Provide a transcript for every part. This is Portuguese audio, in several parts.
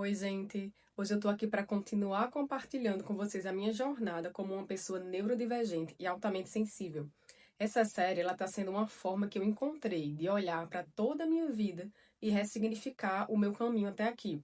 Oi, gente. Hoje eu tô aqui para continuar compartilhando com vocês a minha jornada como uma pessoa neurodivergente e altamente sensível. Essa série, ela tá sendo uma forma que eu encontrei de olhar para toda a minha vida e ressignificar o meu caminho até aqui.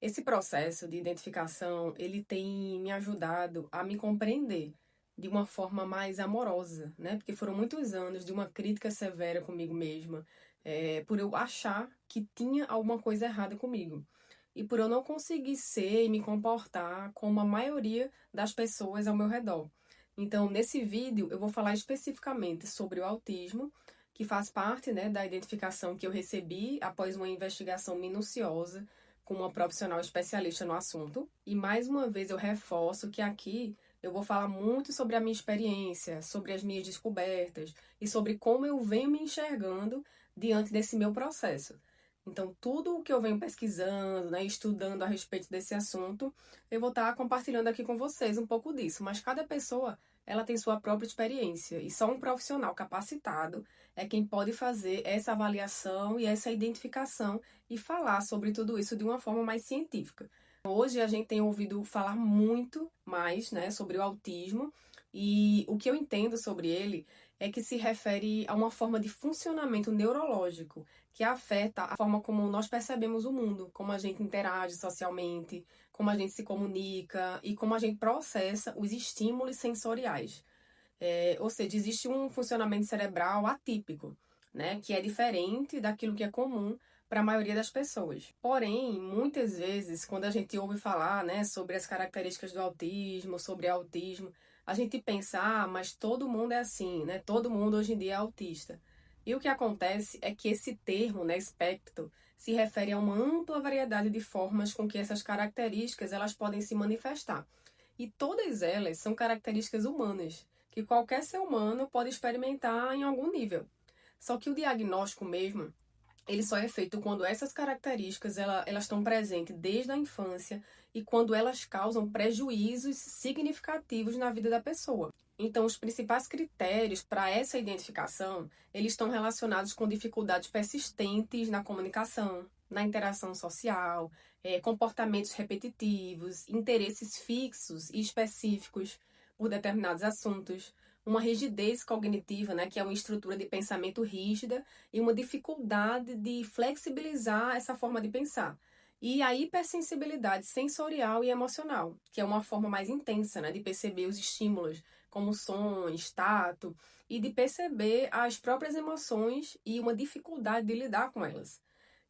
Esse processo de identificação, ele tem me ajudado a me compreender de uma forma mais amorosa, né? Porque foram muitos anos de uma crítica severa comigo mesma, por eu achar que tinha alguma coisa errada comigo. E por eu não conseguir ser e me comportar como a maioria das pessoas ao meu redor. Então, nesse vídeo, eu vou falar especificamente sobre o autismo, que faz parte, né, da identificação que eu recebi após uma investigação minuciosa com uma profissional especialista no assunto. E mais uma vez eu reforço que aqui eu vou falar muito sobre a minha experiência, sobre as minhas descobertas e sobre como eu venho me enxergando diante desse meu processo. Então, tudo o que eu venho pesquisando, né, estudando a respeito desse assunto, eu vou estar compartilhando aqui com vocês um pouco disso. Mas cada pessoa, ela tem sua própria experiência e só um profissional capacitado é quem pode fazer essa avaliação e essa identificação e falar sobre tudo isso de uma forma mais científica. Hoje a gente tem ouvido falar muito mais, né, sobre o autismo e o que eu entendo sobre ele é que se refere a uma forma de funcionamento neurológico que afeta a forma como nós percebemos o mundo, como a gente interage socialmente, como a gente se comunica e como a gente processa os estímulos sensoriais. Ou seja, existe um funcionamento cerebral atípico, né, que é diferente daquilo que é comum para a maioria das pessoas. Porém, muitas vezes, quando a gente ouve falar, né, sobre as características do autismo, sobre autismo, a gente pensa, mas todo mundo é assim, né? Todo mundo hoje em dia é autista. E o que acontece é que esse termo, né, espectro, se refere a uma ampla variedade de formas com que essas características elas podem se manifestar. E todas elas são características humanas, que qualquer ser humano pode experimentar em algum nível. Só que o diagnóstico mesmo, ele só é feito quando essas características elas estão presentes desde a infância e quando elas causam prejuízos significativos na vida da pessoa. Então, os principais critérios para essa identificação, eles estão relacionados com dificuldades persistentes na comunicação, na interação social, comportamentos repetitivos, interesses fixos e específicos por determinados assuntos, uma rigidez cognitiva, né, que é uma estrutura de pensamento rígida, e uma dificuldade de flexibilizar essa forma de pensar. E a hipersensibilidade sensorial e emocional, que é uma forma mais intensa, né, de perceber os estímulos, como sons, tato, e de perceber as próprias emoções e uma dificuldade de lidar com elas.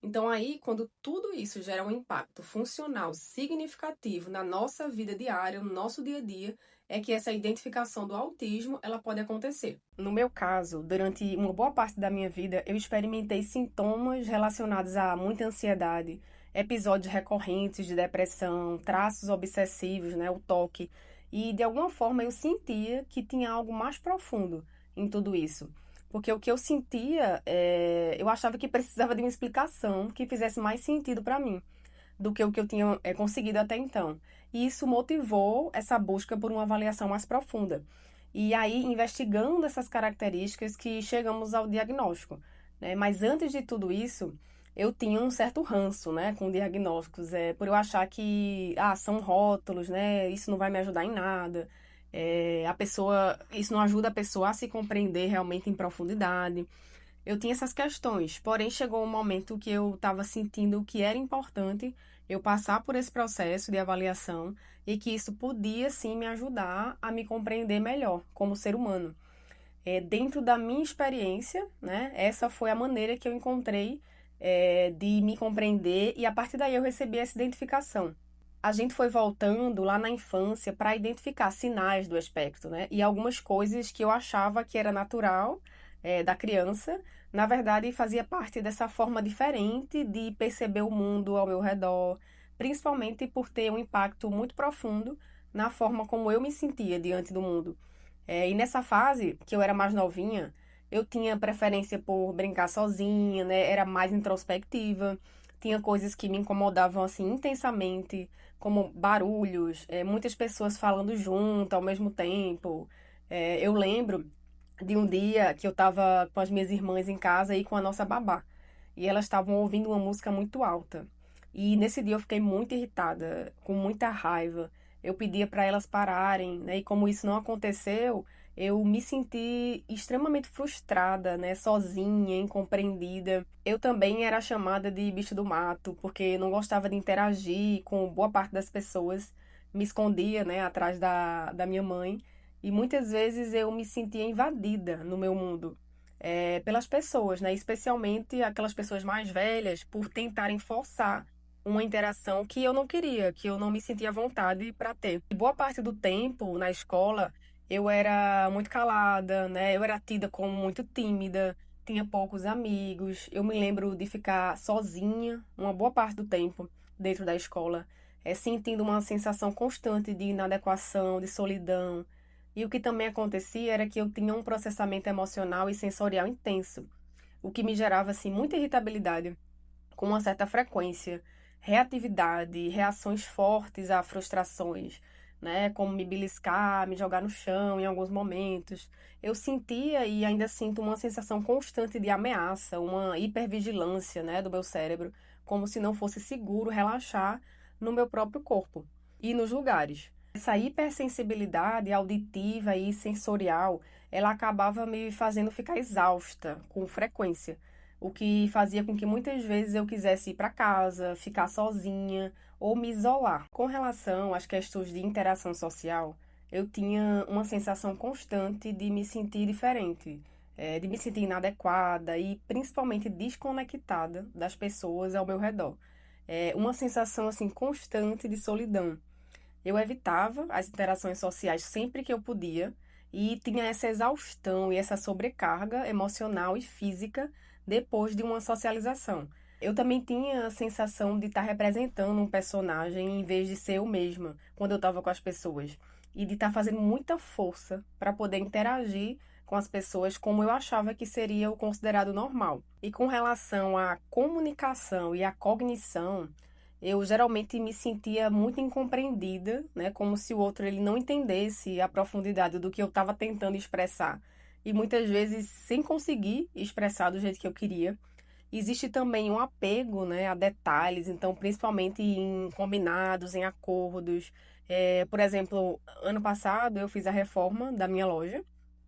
Então aí, quando tudo isso gera um impacto funcional significativo na nossa vida diária, no nosso dia a dia, é que essa identificação do autismo, ela pode acontecer. No meu caso, durante uma boa parte da minha vida, eu experimentei sintomas relacionados a muita ansiedade, episódios recorrentes de depressão, traços obsessivos, né, o toque, e de alguma forma eu sentia que tinha algo mais profundo em tudo isso. Porque o que eu sentia, eu achava que precisava de uma explicação que fizesse mais sentido para mim do que o que eu tinha conseguido até então. E isso motivou essa busca por uma avaliação mais profunda. E aí, investigando essas características que chegamos ao diagnóstico, né? Mas antes de tudo isso, eu tinha um certo ranço, né, com diagnósticos, por eu achar que, são rótulos, né, isso não vai me ajudar em nada. Isso não ajuda a pessoa a se compreender realmente em profundidade. Eu tinha essas questões, porém chegou um momento que eu estava sentindo que era importante eu passar por esse processo de avaliação e que isso podia sim me ajudar a me compreender melhor como ser humano. Dentro da minha experiência, né, essa foi a maneira que eu encontrei de me compreender e a partir daí eu recebi essa identificação. A gente foi voltando lá na infância para identificar sinais do espectro, né? E algumas coisas que eu achava que era natural da criança, na verdade fazia parte dessa forma diferente de perceber o mundo ao meu redor, principalmente por ter um impacto muito profundo na forma como eu me sentia diante do mundo. E nessa fase, que eu era mais novinha, eu tinha preferência por brincar sozinha, né? Era mais introspectiva. Tinha coisas que me incomodavam assim intensamente, como barulhos, muitas pessoas falando junto ao mesmo tempo. Eu lembro de um dia que eu estava com as minhas irmãs em casa e com a nossa babá. E elas estavam ouvindo uma música muito alta. E nesse dia eu fiquei muito irritada, com muita raiva. Eu pedia para elas pararem, né? E como isso não aconteceu, eu me senti extremamente frustrada, né? Sozinha, incompreendida. Eu também era chamada de bicho do mato, porque não gostava de interagir com boa parte das pessoas. Me escondia, né? Atrás da minha mãe. E muitas vezes eu me sentia invadida no meu mundo. Pelas pessoas, né? Especialmente aquelas pessoas mais velhas, por tentarem forçar uma interação que eu não queria, que eu não me sentia à vontade para ter. E boa parte do tempo na escola eu era muito calada, né? Eu era tida como muito tímida, tinha poucos amigos. Eu me lembro de ficar sozinha uma boa parte do tempo dentro da escola, sentindo uma sensação constante de inadequação, de solidão. E o que também acontecia era que eu tinha um processamento emocional e sensorial intenso, o que me gerava assim muita irritabilidade com uma certa frequência, reatividade, reações fortes a frustrações, né? Como me beliscar, me jogar no chão em alguns momentos. Eu sentia e ainda sinto uma sensação constante de ameaça, uma hipervigilância, né, do meu cérebro, como se não fosse seguro relaxar no meu próprio corpo e nos lugares. Essa hipersensibilidade auditiva e sensorial, ela acabava me fazendo ficar exausta com frequência, o que fazia com que muitas vezes eu quisesse ir para casa, ficar sozinha ou me isolar. Com relação às questões de interação social, eu tinha uma sensação constante de me sentir diferente, de me sentir inadequada e principalmente desconectada das pessoas ao meu redor. Uma sensação assim constante de solidão. Eu evitava as interações sociais sempre que eu podia e tinha essa exaustão e essa sobrecarga emocional e física depois de uma socialização. Eu também tinha a sensação de estar representando um personagem em vez de ser eu mesma quando eu estava com as pessoas e de estar fazendo muita força para poder interagir com as pessoas como eu achava que seria o considerado normal. E com relação à comunicação e à cognição, eu geralmente me sentia muito incompreendida, né? Como se o outro ele não entendesse a profundidade do que eu estava tentando expressar. E muitas vezes sem conseguir expressar do jeito que eu queria. Existe também um apego, né, a detalhes, então, principalmente em combinados, em acordos. Por exemplo, ano passado eu fiz a reforma da minha loja,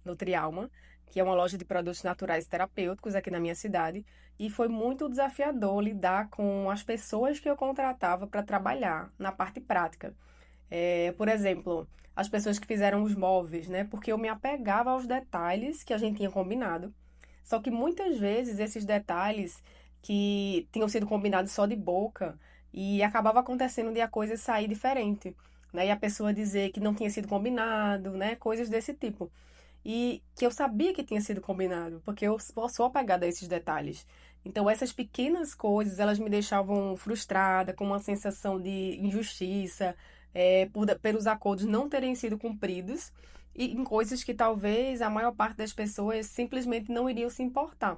Nutrialma, que é uma loja de produtos naturais terapêuticos aqui na minha cidade, e foi muito desafiador lidar com as pessoas que eu contratava para trabalhar na parte prática. Por exemplo, as pessoas que fizeram os móveis, né? Porque eu me apegava aos detalhes que a gente tinha combinado. Só que muitas vezes esses detalhes que tinham sido combinados só de boca e acabava acontecendo de a coisa sair diferente, né? E a pessoa dizer que não tinha sido combinado, né? Coisas desse tipo. E que eu sabia que tinha sido combinado, porque eu sou apegada a esses detalhes. Então, essas pequenas coisas, elas me deixavam frustrada, com uma sensação de injustiça, pelos acordos não terem sido cumpridos, e em coisas que talvez a maior parte das pessoas simplesmente não iriam se importar.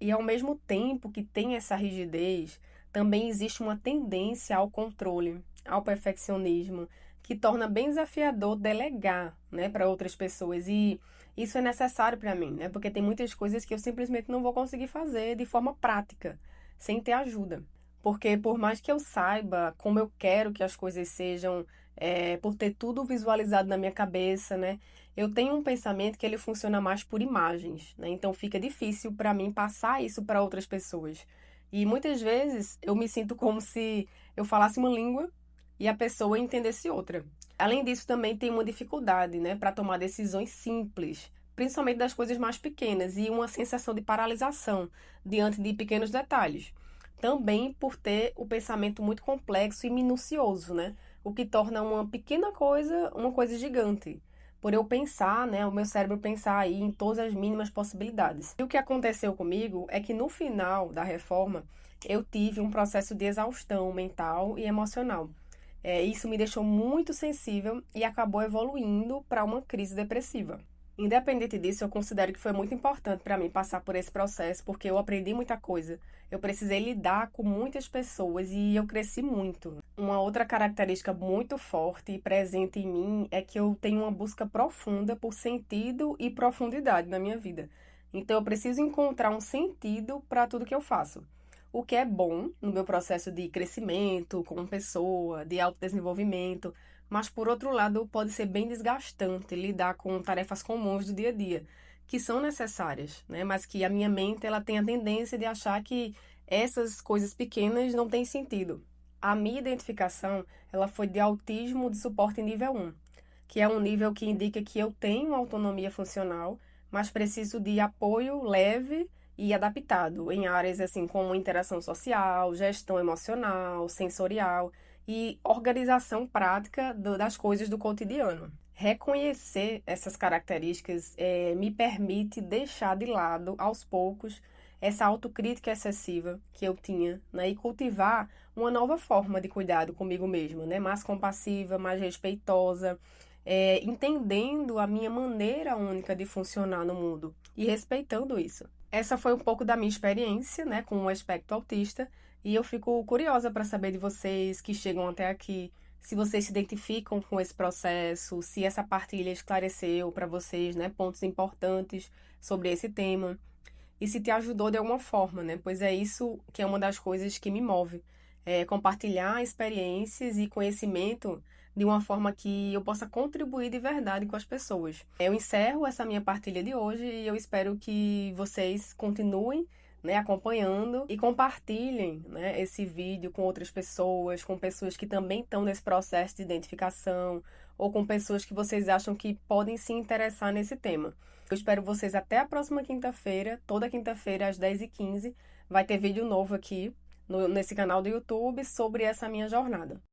E ao mesmo tempo que tem essa rigidez, também existe uma tendência ao controle, ao perfeccionismo, que torna bem desafiador delegar, né, para outras pessoas. E isso é necessário para mim, né? Porque tem muitas coisas que eu simplesmente não vou conseguir fazer de forma prática, sem ter ajuda. Porque por mais que eu saiba como eu quero que as coisas sejam, por ter tudo visualizado na minha cabeça, né? Eu tenho um pensamento que ele funciona mais por imagens, né? Então fica difícil para mim passar isso para outras pessoas. E muitas vezes eu me sinto como se eu falasse uma língua e a pessoa entendesse outra. Além disso, também tem uma dificuldade, né, para tomar decisões simples, principalmente das coisas mais pequenas, e uma sensação de paralisação diante de pequenos detalhes. Também por ter o pensamento muito complexo e minucioso, né? O que torna uma pequena coisa uma coisa gigante por eu pensar, né, o meu cérebro pensar aí em todas as mínimas possibilidades. E o que aconteceu comigo é que no final da reforma eu tive um processo de exaustão mental e emocional. Isso me deixou muito sensível e acabou evoluindo para uma crise depressiva. Independente disso, eu considero que foi muito importante para mim passar por esse processo, porque eu aprendi muita coisa. Eu precisei lidar com muitas pessoas e eu cresci muito. Uma outra característica muito forte e presente em mim é que eu tenho uma busca profunda por sentido e profundidade na minha vida. Então eu preciso encontrar um sentido para tudo que eu faço. o que é bom no meu processo de crescimento como pessoa, de autodesenvolvimento, mas por outro lado pode ser bem desgastante lidar com tarefas comuns do dia a dia, que são necessárias, né? Mas que a minha mente ela tem a tendência de achar que essas coisas pequenas não têm sentido. A minha identificação, ela foi de autismo de suporte nível 1, que é um nível que indica que eu tenho autonomia funcional, mas preciso de apoio leve e adaptado em áreas assim como interação social, gestão emocional, sensorial e organização prática das coisas do cotidiano. Reconhecer essas características me permite deixar de lado, aos poucos, essa autocrítica excessiva que eu tinha, né, e cultivar uma nova forma de cuidado comigo mesma, né, mais compassiva, mais respeitosa, entendendo a minha maneira única de funcionar no mundo e respeitando isso. Essa foi um pouco da minha experiência, né, com o espectro autista, e eu fico curiosa para saber de vocês que chegam até aqui, se vocês se identificam com esse processo, se essa partilha esclareceu para vocês, né, pontos importantes sobre esse tema e se te ajudou de alguma forma, né? Pois é isso que é uma das coisas que me move, é compartilhar experiências e conhecimento de uma forma que eu possa contribuir de verdade com as pessoas. Eu encerro essa minha partilha de hoje e eu espero que vocês continuem, né, acompanhando e compartilhem, né, esse vídeo com outras pessoas, com pessoas que também estão nesse processo de identificação ou com pessoas que vocês acham que podem se interessar nesse tema. Eu espero vocês até a próxima quinta-feira. Toda quinta-feira, às 10h15, vai ter vídeo novo aqui nesse canal do YouTube sobre essa minha jornada.